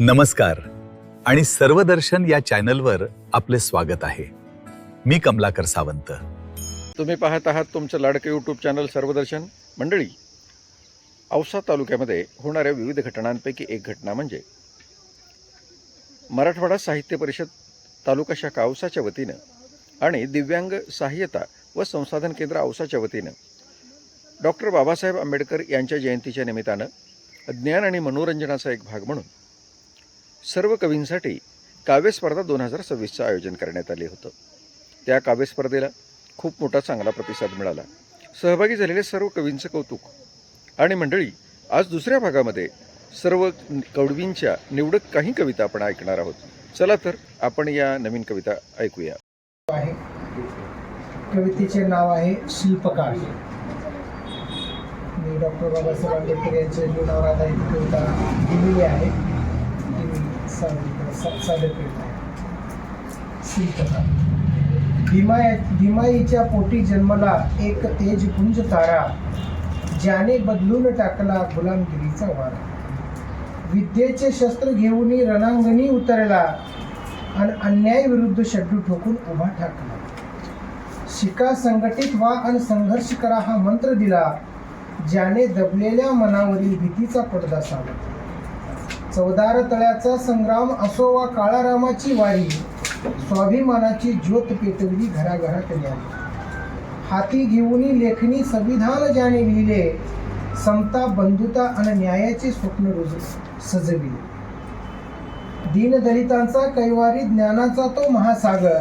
नमस्कार आणि सर्वदर्शन या चॅनलवर आपले स्वागत आहे. मी कमलाकर सावंत. तुम्ही पाहत आहात तुमचं लाडकं यूट्यूब चॅनल सर्वदर्शन. मंडळी, औसा तालुक्यामध्ये होणाऱ्या विविध घटनांपैकी एक घटना म्हणजे मराठवाडा साहित्य परिषद तालुका शाखा औसाच्या वतीनं आणि दिव्यांग सहाय्यता व संसाधन केंद्र औसाच्या वतीनं डॉक्टर बाबासाहेब आंबेडकर यांच्या जयंतीच्या निमित्तानं ज्ञान आणि मनोरंजनाचा एक भाग म्हणून सर्व कवींसाठी काव्यस्पर्धा 2026चं आयोजन करण्यात आले होतं. त्या काव्यस्पर्धेला खूप मोठा चांगला प्रतिसाद मिळाला. सहभागी झालेल्या सर्व कवींचं कौतुक. आणि मंडळी, आज दुसऱ्या भागामध्ये सर्व कवडींच्या निवडक काही कविता आपण ऐकणार आहोत. चला तर आपण या नवीन कविता ऐकूया. कवितेचे नाव आहे शिल्पकार. मी डॉक्टर बाबासाहेब आंबेडकर यांच्या जीवनावर आधारित कविता लिहिलेली आहे. ती मी सादर करीत आहे. शिल्पकार. भीमाईच्या पोटी जन्मला एक तेजपुंज तारा, ज्याने बदलून टाकला गुलामगिरीचा वारा. विद्येचे शस्त्र घेऊन रणांगणी उतरला आणि अन्याय विरुद्ध शड्डू ठोकून उभा ठाकला. शिका, संघटित व्हा आणि संघर्ष करा हा मंत्र दिला, ज्याने दबलेल्या मनावरील भीतीचा पडदा सावरला. चवदार तळ्याचा संग्राम असो वा काळारामाची वारी, स्वाभिमानाची ज्योत पेटवली घराघरात न्यारी. हाती घेऊन लेखणी संविधान ज्याने लिहिले, समता, बंधुता आणि न्यायाचे स्वप्न रोज सजविले. दीनदलितांचा कैवारी ज्ञानाचा तो महासागर,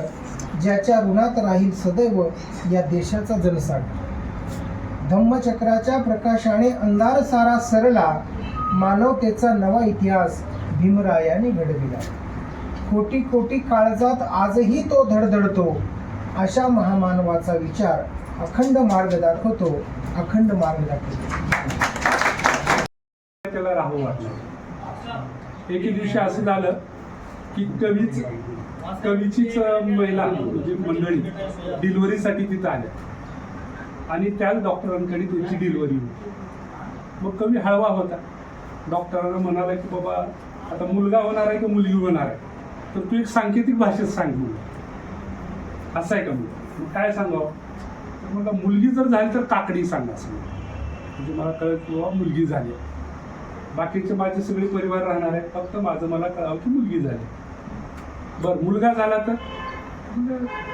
ज्याच्या ऋणात राहील सदैव या देशाचा जनसागर. धम्मचक्राच्या प्रकाशाने अंधार सारा सरला, मानवतेचा नवा इतिहास भीमरायाने घडविला. कोटी कोटी काळजात आजही तो धडधडतो, अशा महामानवाचा विचार अखंड मार्ग दाखवतो, अखंड मार्ग दाखवतो. त्याला राहू वाटलं. एके दिवशी असं झालं की कवीचीच महिला जी मंडळी डिलिव्हरीसाठी तिथं आल्या आणि त्याच डॉक्टरांकडे त्यांची डिलिव्हरी होती. मग कवी हळवा होता. डॉक्टरांना म्हणाला की बाबा आता मुलगा होणार आहे की मुलगी होणार आहे, तर तू एक सांकेतिक भाषेत सांग मला. असं आहे का? मग काय सांगावं? तर मला मुलगी जर झाली तर काकडी सांगा असं म्हणजे मला कळत की बाबा मुलगी झाली. बाकीचे माझे सगळे परिवार राहणार आहे, फक्त माझं मला कळावं की मुलगी झाली. बरं, मुलगा झाला तर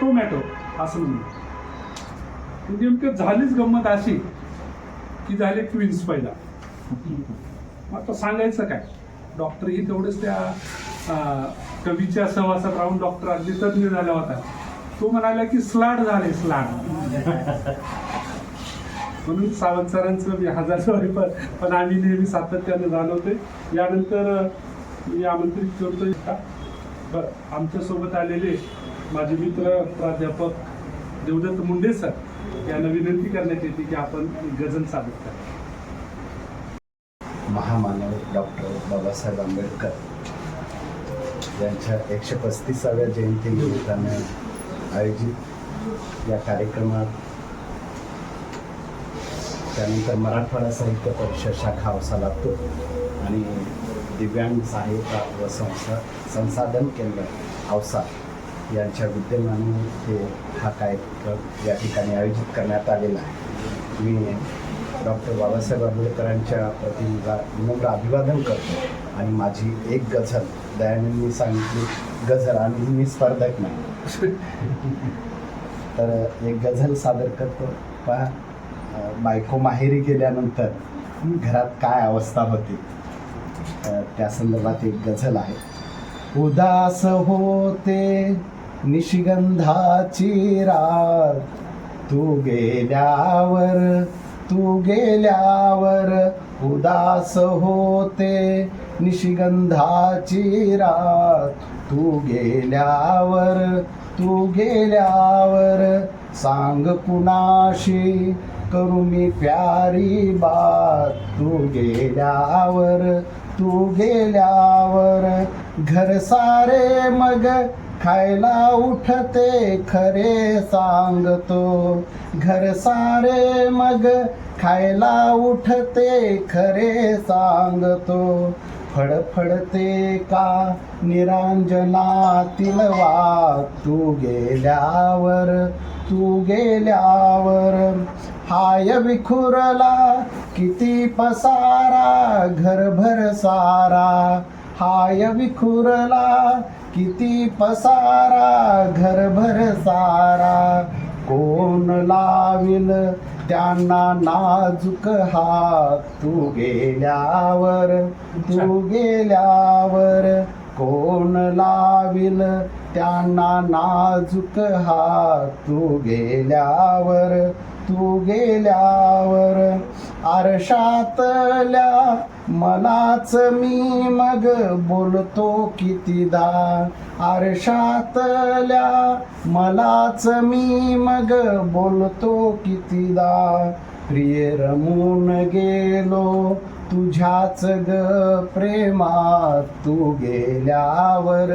टोमॅटो असं म्हणून. नेमकं झालीच गंमत अशी की झाले ट्विन्स पहिला. मग आता सांगायचं काय? डॉक्टरही तेवढंच त्या कवीच्या सहवासात राहून डॉक्टर अगदी तज्ञ झाला होता. तो म्हणाला की स्लाड झाले, स्लाड. म्हणून सावंत सरांचं मी हजार पण आम्ही नेहमी सातत्यानं जाणवतोय. यानंतर मी आमंत्रित करतोय का बरं, आमच्यासोबत आलेले माझे मित्र प्राध्यापक देवदत्त मुंडे सर यांना विनंती करण्यात येते की आपण गझल सादर करा. महामानव डॉक्टर बाबासाहेब आंबेडकर यांच्या 135व्या जयंतीनिमित्तानं आयोजित या कार्यक्रमात त्यानंतर मराठवाडा साहित्य परिषद शाखा औसा लातूर आणि दिव्यांग सहाय्यता व संसाधन केंद्र औसा यांच्या विद्यमाने हा कार्यक्रम या ठिकाणी आयोजित करण्यात आलेला आहे. मी डॉक्टर बाबासाहेब आंबेडकरांच्या प्रतिमेला विनम्र अभिवादन करतो आणि माझी एक गझल, दयानंदनी सांगितली गझल आणि मी स्पर्धक नाही तर एक गझल सादर करतो. पहा, बायको माहेरी गेल्यानंतर घरात काय अवस्था होती त्या संदर्भात एक गझल आहे. उदास होते निशिगंधाची रात, तू गेल्यावर उदास होते निशिगंधाची रात, तू गेल्यावर सांग कुणाशी करू मी प्यारी बात, तू गेल्यावर घर सारे मग खायला उठते खरे सांगतो, घर सारे मग खायला उठते खरे सांगतो, फडफडते का निरांजनातील वात तू गेल्यावर हाय विखुरला किती पसारा घरभर सारा हाय विखुरला किती पसारा घरभर सारा कोण लाविल त्यांना नाजूक हात तू गेल्यावर कोण लाविल त्यांना नाजूक हात तू गेल्यावर आरशातल्या मलाच मी मग बोलतो कितीदा आरशातल्या मलाच मी मग बोलतो कितीदा प्रिय रमून गेलो तुझ्याच ग प्रेमात तू गेल्यावर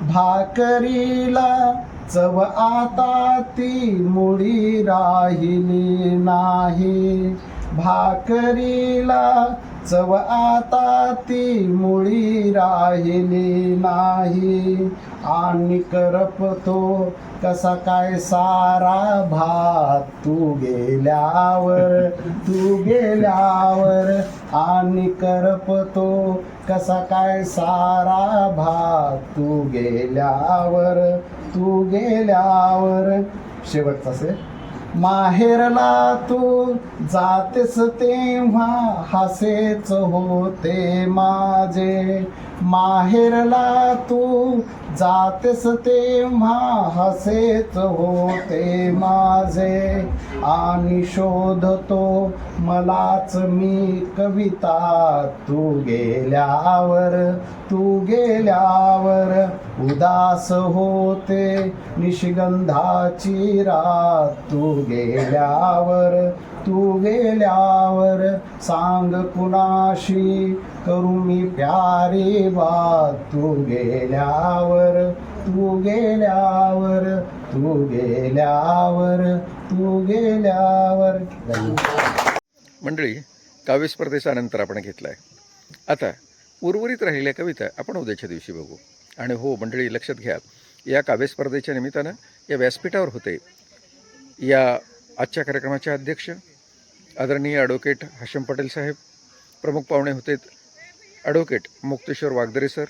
भाकरीला चव आता ती मुळी राहिली नाही भाकरीला चव आता ती मुळी राहिली नाही आणि करपतो कसा काय सारा भात तू गेल्यावर आणि करपतो कसा काय सारा भात तू गेल्यावर शेवटचा से माहेरला तू जातेस तेव्हा हसेच होते माझे माहेरला तू जातेस तेव्हा हसेच होते माझे आणि शोधतो मलाच मी कविता तू गेल्यावर उदास होते निशिगंधाची रात तू गेल्यावर सांग कुणाशी करू मी प्यारी बात तू गेल्यावर मंडळी, काव्य स्पर्धेचा नंतर आपण घेतला आहे. आता उर्वरित राहिलेल्या कविता आपण उद्याच्या दिवशी बघू. आणि हो मंडळी, लक्षात घ्या, या काव्य स्पर्धेच्या निमित्तानं या व्यासपीठावर होते या आजच्या कार्यक्रमाचे अध्यक्ष आदरणीय ॲडव्होकेट हशम पटेल साहेब, प्रमुख पाहुणे होते ॲडव्होकेट मुक्तेश्वर वागदरे सर,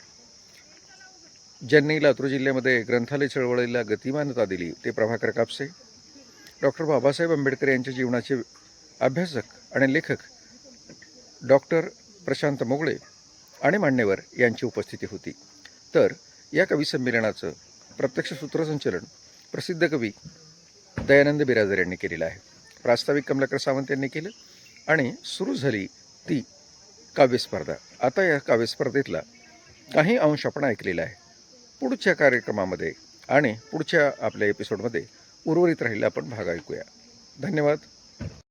ज्यांनी लातूर जिल्ह्यामध्ये ग्रंथालय चळवळीला गतिमानता दिली ते प्रभाकर कापसे, डॉक्टर बाबासाहेब आंबेडकर यांच्या जीवनाचे अभ्यासक आणि लेखक डॉक्टर प्रशांत मोगळे आणि मान्यवर यांची उपस्थिती होती. तर या कवी संमेलनाचं प्रत्यक्ष सूत्रसंचलन प्रसिद्ध कवी दयानंद बिराजदार यांनी केलेलं आहे. प्रास्ताविक कमलाकर सावंत यांनी केलं आणि सुरू झाली ती काव्यस्पर्धा. आता या काव्यस्पर्धेतला काही अंश आपण ऐकलेला आहे. पुढच्या कार्यक्रमामध्ये आणि पुढच्या आपल्या एपिसोडमध्ये उर्वरित राहिलेला आपण भाग ऐकूया. धन्यवाद.